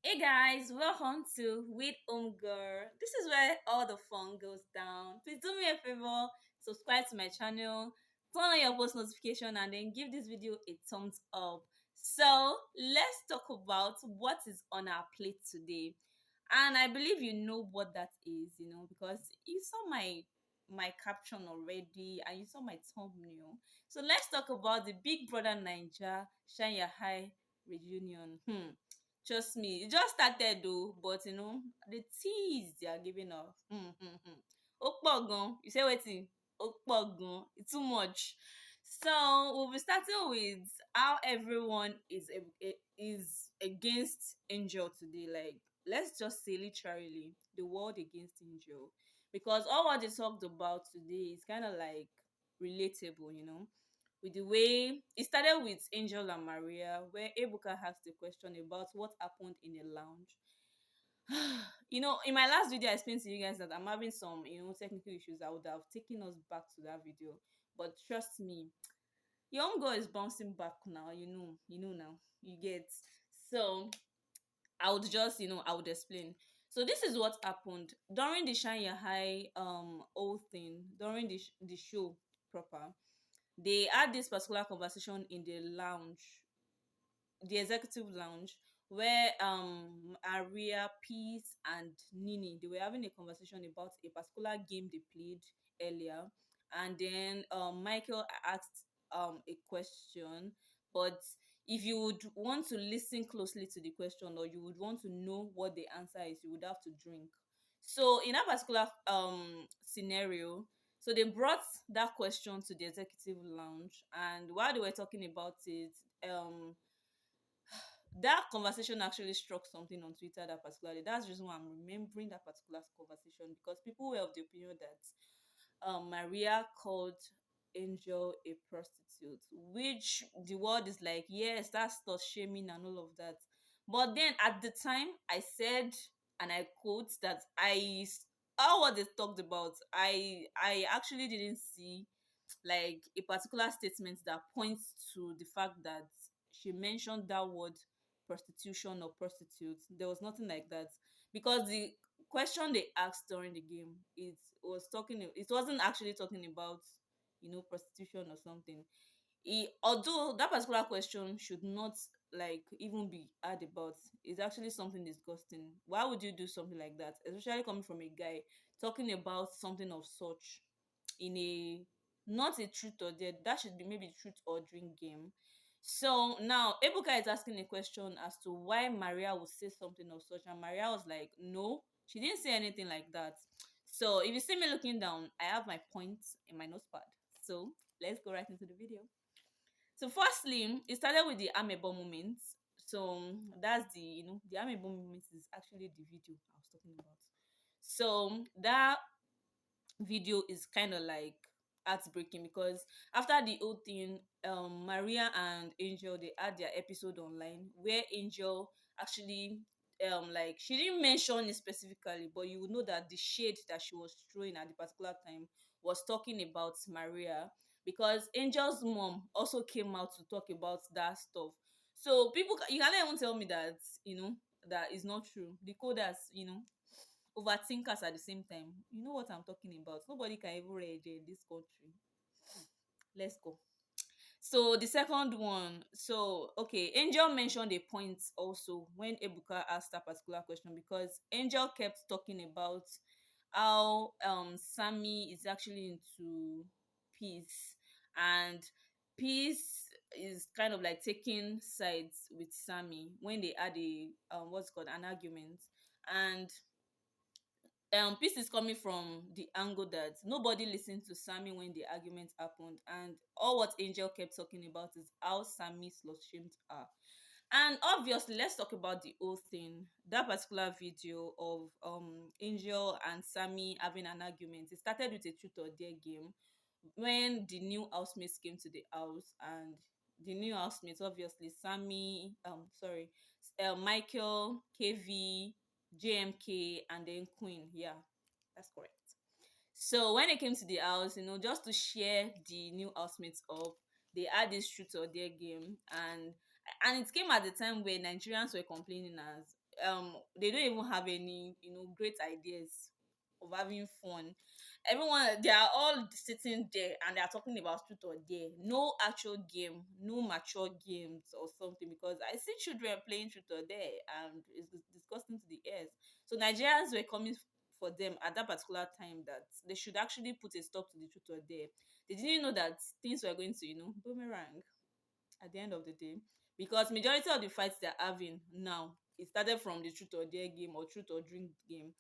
Hey guys, welcome to With Girl. This is where all the fun goes down. Please do me a favor, subscribe to my channel, turn on your post notification, and then give this video a thumbs up. So let's talk about what is on our plate today. And I believe you know what that is, because you saw my caption already and you saw my thumbnail. So let's talk about the Big Brother Naija Shine Your High reunion. Trust me, it just started though, but the tease they are giving off. Ó pọ̀ gan. You say wetin? Ó pọ̀ gan. It's too much. So we'll be starting with how everyone is against Angel today. Like, let's just say literally the world against Angel, because all what they talked about today is kind of like relatable. With the way it started with Angel and Maria, where Ebuka asked a question about what happened in the lounge. In my last video, I explained to you guys that I'm having some, technical issues. I would have taken us back to that video. But trust me, your own girl is bouncing back now. Now. You get. So I would just, I would explain. So this is what happened during the Shine Your High whole thing, during the show proper. They had this particular conversation in the lounge, the executive lounge, where Aria, Peace, and Nini, they were having a conversation about a particular game they played earlier. And then Michael asked a question, but if you would want to listen closely to the question, or you would want to know what the answer is, you would have to drink. So in that particular scenario, so they brought that question to the executive lounge, and while they were talking about it, that conversation actually struck something on Twitter that particularly. That's the reason why I'm remembering that particular conversation, because people were of the opinion that Maria called Angel a prostitute, which the world is like, yes, that's slut shaming and all of that. But then at the time, I said, and I quote, that all what they talked about, I actually didn't see like a particular statement that points to the fact that she mentioned that word prostitution or prostitute. There was nothing like that, because the question they asked during the game, it wasn't actually talking about prostitution or something. Although that particular question should not like even be had about, it's actually something disgusting. Why would you do something like that, especially coming from a guy talking about something of such in a not a truth or dare, that should be maybe truth or drink game. So now Ebuka is asking a question as to why Maria would say something of such, and Maria was like, no, she didn't say anything like that. So if you see me looking down, I have my points in my notepad. So let's go right into the video. So firstly, it started with the amebo moment. So that's the amebo moment is actually the video I was talking about. So that video is kind of like heartbreaking, because after the whole thing, Maria and Angel, they had their episode online where Angel actually like, she didn't mention it specifically, but you would know that the shade that she was throwing at the particular time was talking about Maria, because Angel's mom also came out to talk about that stuff. So people, you can't even tell me that that is not true. The coders, overthinkers at the same time. You know what I'm talking about. Nobody can even read in this country. Let's go. So the second one, so okay, Angel mentioned a point also when Ebuka asked that particular question, because Angel kept talking about how Sammy is actually into peace, and peace is kind of like taking sides with Sammy when they had a what's called an argument. And peace is coming from the angle that nobody listened to Sammy when the argument happened, and all what Angel kept talking about is how Sammy slut shamed her. And obviously, let's talk about the whole thing. That particular video of Angel and Sammy having an argument, it started with a truth or dare game when the new housemates came to the house. And the new housemates, obviously Sammy, Michael, KV, JMK, and then Queen. Yeah, that's correct. So when they came to the house, just to share the new housemates up, they had this truth or dare game. And it came at the time where Nigerians were complaining as they don't even have any, great ideas of having fun. Everyone, they are all sitting there and they are talking about truth or dare. No actual game, no mature games or something, because I see children playing truth or dare and it's disgusting to the ears. So Nigerians were coming for them at that particular time that they should actually put a stop to the truth or dare. They didn't know that things were going to, boomerang at the end of the day, because majority of the fights they're having now, it started from the truth or dare game or truth or drink game.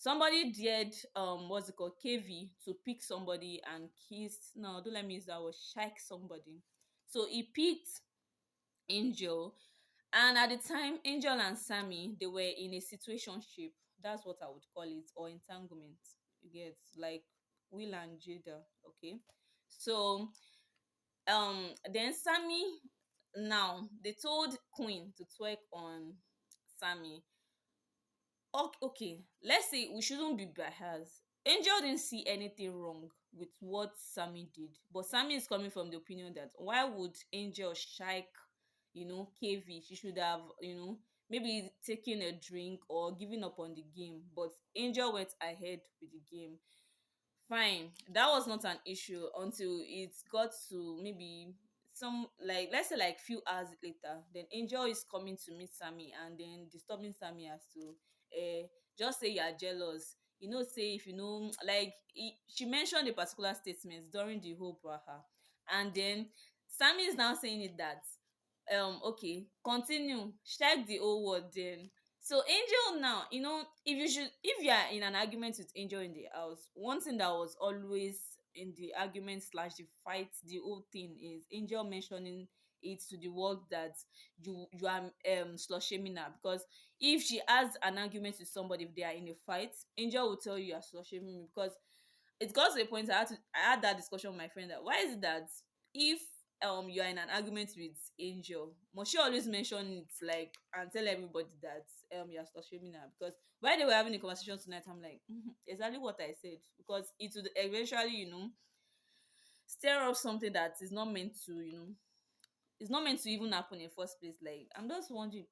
Somebody dared what's it called, KV, to pick somebody and kiss, no, don't let me use that word, shake somebody. So he picked Angel, and at the time Angel and Sammy, they were in a situationship. That's what I would call it, or entanglement. You get, like Will and Jada. Okay, so then Sammy, now they told Queen to twerk on Sammy. Okay, let's say we shouldn't be biased. Angel didn't see anything wrong with what Sammy did, but Sammy is coming from the opinion that why would Angel shake, KV? She should have, maybe taken a drink or given up on the game, but Angel went ahead with the game. Fine, that was not an issue until it got to maybe some, like, let's say like few hours later, then Angel is coming to meet Sammy and then disturbing Sammy as to just say you are jealous, say if like she mentioned a particular statement during the whole braha, and then Sammy is now saying it that okay, continue, check the whole word then. So Angel now, if you are in an argument with Angel in the house, one thing that was always in the argument slash the fight, the whole thing is Angel mentioning it to the world that you are slut shaming her, because if she has an argument with somebody, if they are in a fight, Angel will tell you are slut shaming me, because it got to a point I had that discussion with my friend that why is it that if you are in an argument with Angel, must she always mention it, like, and tell everybody that you're slut shaming her? Because while they were having a conversation tonight, I'm like, exactly what I said, because it would eventually, stir up something that is not meant to, it's not meant to even happen in first place. Like, I'm just wondering,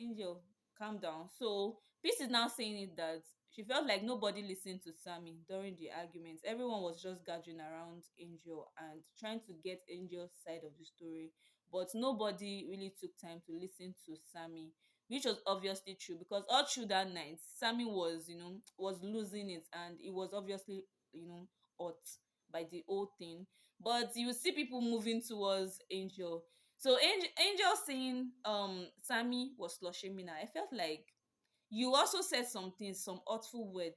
Angel, calm down. So Peace is now saying it that she felt like nobody listened to Sammy during the arguments. Everyone was just gathering around Angel and trying to get Angel's side of the story, but nobody really took time to listen to Sammy, which was obviously true, because all through that night Sammy was, was losing it, and it was obviously, hurt by the whole thing. But you see people moving towards Angel. So Angel saying Sammy was slut shaming her, I felt like you also said some things, some hurtful words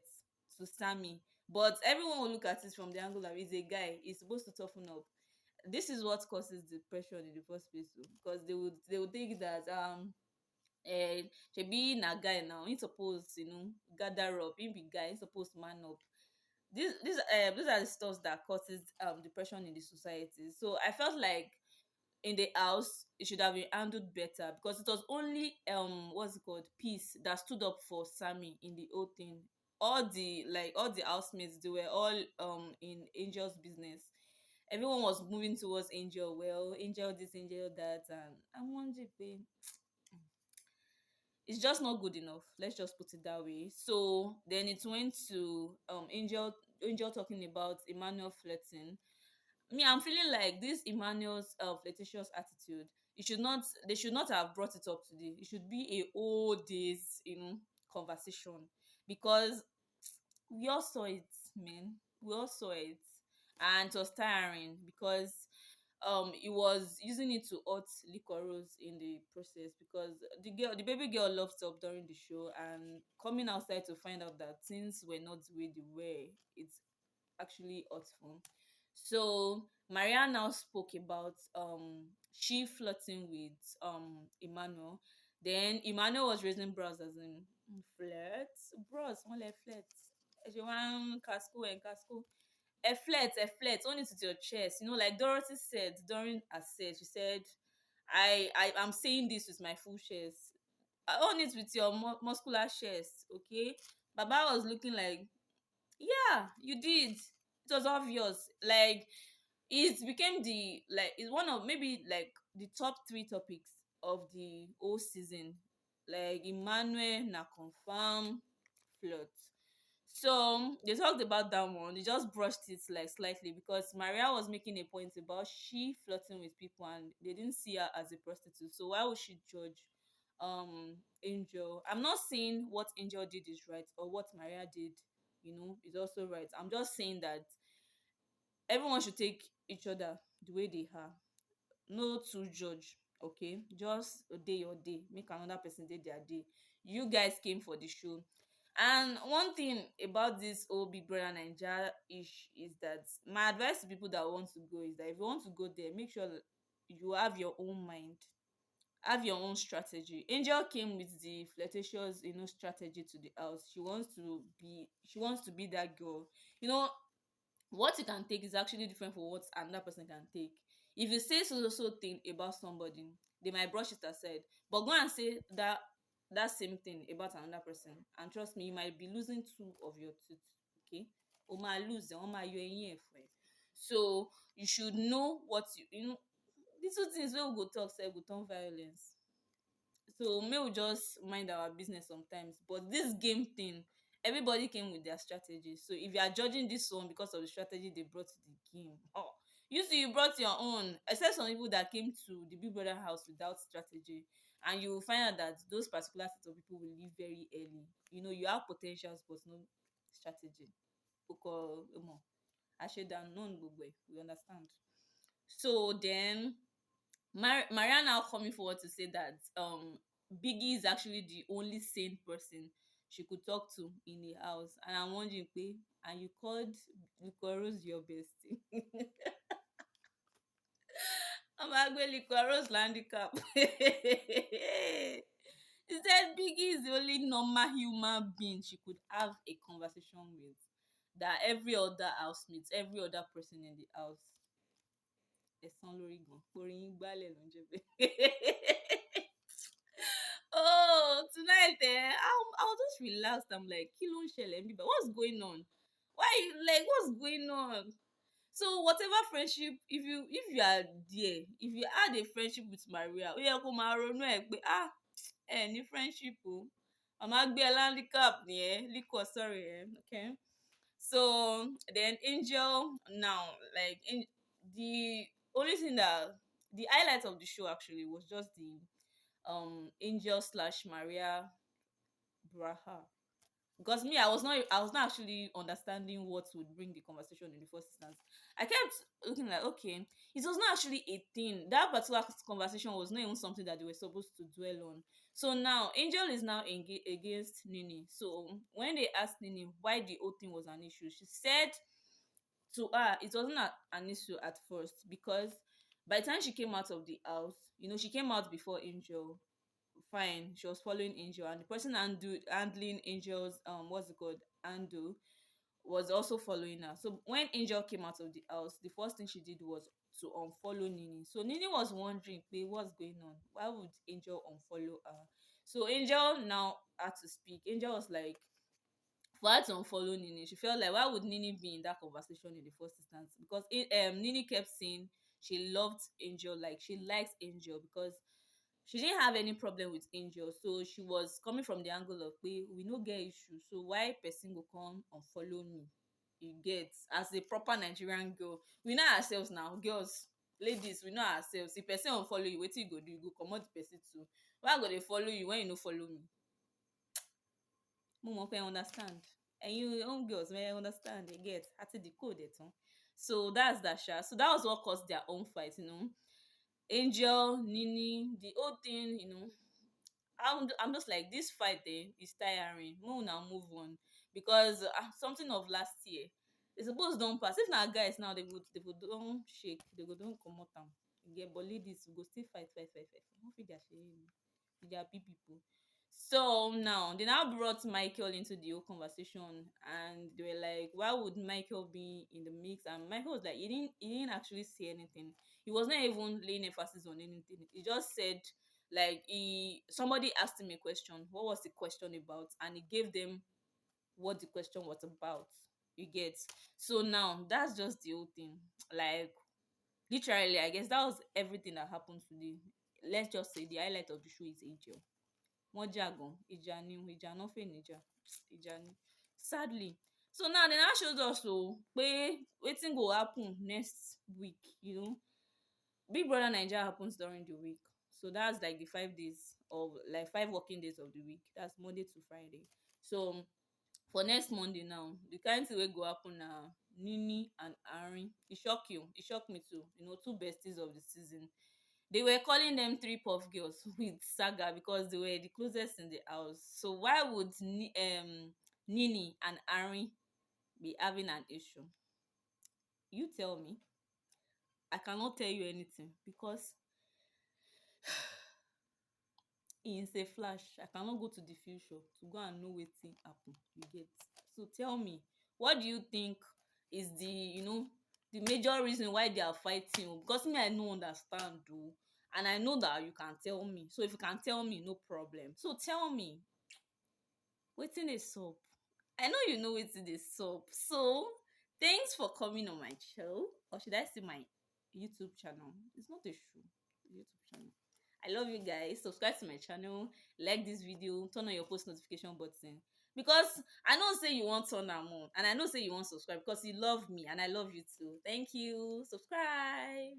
to Sammy, but everyone will look at it from the angle that he's a guy, he's supposed to toughen up. This is what causes depression in the first place too, because they would think that shebi na guy now, he suppose, gather up, he be guy, he suppose man up. These are the stuff that causes depression in the society. So I felt like in the house it should have been handled better, because it was only what's it called, Peace, that stood up for Sammy in the whole thing. All the housemates, they were all in Angel's business. Everyone was moving towards Angel, well, Angel this, Angel that, and I'm wondering, it's just not good enough, let's just put it that way. So then it went to Angel talking about Emmanuel flirting. Me, I'm feeling like this Emmanuel's flirtatious attitude, they should not have brought it up today. It should be a whole days, conversation, because we all saw it, man. We all saw it, and it was tiring, because he was using it to hurt Licorice in the process, because the baby girl loves up during the show, and coming outside to find out that things were not the way they were, it's actually hurtful. So Maria now spoke about she flirting with Emmanuel. Then Emmanuel was raising brows, as in, flirt, bros, one like flirt. She want casco and casco. A flirt, own it with your chest. Like Dorothy said during her set, she said, I'm saying this with my full chest. I own it with your muscular chest, okay? Baba was looking like, yeah, you did. It was obvious. Like, it became it's one of maybe like the top three topics of the whole season. like Emmanuel na confirm flirt. So they talked about that one. They just brushed it like slightly because Maria was making a point about she flirting with people and they didn't see her as a prostitute. So why would she judge Angel? I'm not saying what Angel did is right or what Maria did, is also right. I'm just saying that everyone should take each other the way they are. No to judge, okay? Just a day your day, make another person day their day. You guys came for the show. And one thing about this whole Big Brother Naija ish is that my advice to people that want to go is that if you want to go there, make sure that you have your own mind, have your own strategy. Angel came with the flirtatious, strategy to the house. She wants to be that girl. You know, what you can take is actually different from what another person can take. If you say so thing about somebody, they might brush it aside, but go and say that same thing about another person, and trust me, you might be losing two of your teeth. Okay, o ma lose them, o ma yọ eyín ẹ̀ fún ẹ. So you should know what the two things wey we go talk sef go turn violence. So may we just mind our business sometimes. But this game thing, everybody came with their strategy. So if you are judging this one because of the strategy they brought to the game, you see, you brought your own. Except some people that came to the Big Brother house without strategy, and you will find out that those particular set of people will leave very early. You have potentials but no strategy. Oko omo, àṣedànù náà ni gbogbo ẹ̀, we understand. So then Mariana now coming forward to say that Biggie is actually the only sane person she could talk to in the house, and I'm wondering, and you called Liquorose your bestie? I'm actually Liquorose handicap. He said Biggie is the only normal human being she could have a conversation with. That every other housemate, every other person in the house, ẹ̀san lórí gan, orí yín gbálẹ̀ ló ń jẹ́ bẹ́ẹ̀. Oh, tonight, I was just relaxed. I'm like, kí ló ń ṣẹlẹ̀ níbí báyìí? What's going on? Why, like, what's going on? So whatever friendship, if you are there, if you had a friendship with Maria, ó yẹ kó máa ronú ẹ̀ pé ẹ ní friendship o. Màmá gbé ẹ handicap ni liquor, sorry, okay. So then Angel now, like, the only thing that the highlight of the show actually was just the Angel slash Maria Braha. Because me, I was not actually understanding what would bring the conversation in the first instance. I kept looking like, okay, it was not actually a thing. That particular conversation was not even something that they were supposed to dwell on. So now Angel is now against Nini. So when they asked Nini why the whole thing was an issue, she said to her it wasn't an issue at first because by the time she came out of the house, she came out before Angel. Fine, she was following Angel, and the person handling Angel's what's it called, handle, was also following her. So when Angel came out of the house, the first thing she did was to unfollow Nini. So Nini was wondering, what's going on? Why would Angel unfollow her? So Angel now had to speak. Angel was like, for her to unfollow Nini, she felt like, why would Nini be in that conversation in the first instance? Because Nini kept saying she loved Angel, like she likes Angel, because she didn't have any problem with Angel. So she was coming from the angle of, we no get issue, so why person go come and follow me? You get, as a proper Nigerian girl, we know ourselves now, girls, ladies, we know ourselves. If person won't follow you, wetin you go do? You go comot the person too. Why go dey follow you when you no follow me? Mo mọ̀ pé understand. Ẹ̀yin own girls, may understand, you get, àti decode ẹ̀ tán. So that's that sha. So that was what caused their own fight, Angel, Nini, the whole thing, I'm just like, this fight is tiring. Move now, move on, because something of last year, they suppose don't pass. If na guys now, they go don't shake, they go don't come out am. Get, but ladies go still fight. No fit their shame, their big people. So now they now brought Michael into the whole conversation, and they were like, why would Michael be in the mix? And Michael was like, he didn't actually say anything. He was not even laying emphasis on anything. He just said, like, somebody asked him a question, what was the question about, and he gave them what the question was about. You get? So now that's just the whole thing. Like, literally, I guess that was everything that happened today. Let's just say the highlight of the show is Angel. wọ́n jà gan, ìjà ni o, ìjà náà fẹ́ níjà, ìjà ni, sadly. So now they now showed us pé wetin go happen next week, Big Brother Naija happens during the week. So that's like the 5 days of like 5 working days of the week. That's Monday to Friday. So for next Monday now, the kind thing wey go happen na Nini and Arin. E shock you, e shock me too. Two besties of the season. They were calling them three puff girls with Saga because they were the closest in the house. So why would Nini and Arin be having an issue? You tell me. I cannot tell you anything because it's a flash. I cannot go to the future to go and know wetin happen. You get? So tell me, what do you think is the major reason why they are fighting? Because me, I no understand though, and I know that you can tell me. So if you can tell me, no problem. So tell me, wetin dey sup? I know you know wetin dey sup. So thanks for coming on my show, or should I say my YouTube channel? It's not a show, YouTube channel. I love you guys. Subscribe to my channel, like this video, turn on your post notification button, because I know say you want turn am on, and I know say you want subscribe because you love me and I love you too. Thank you. Subscribe.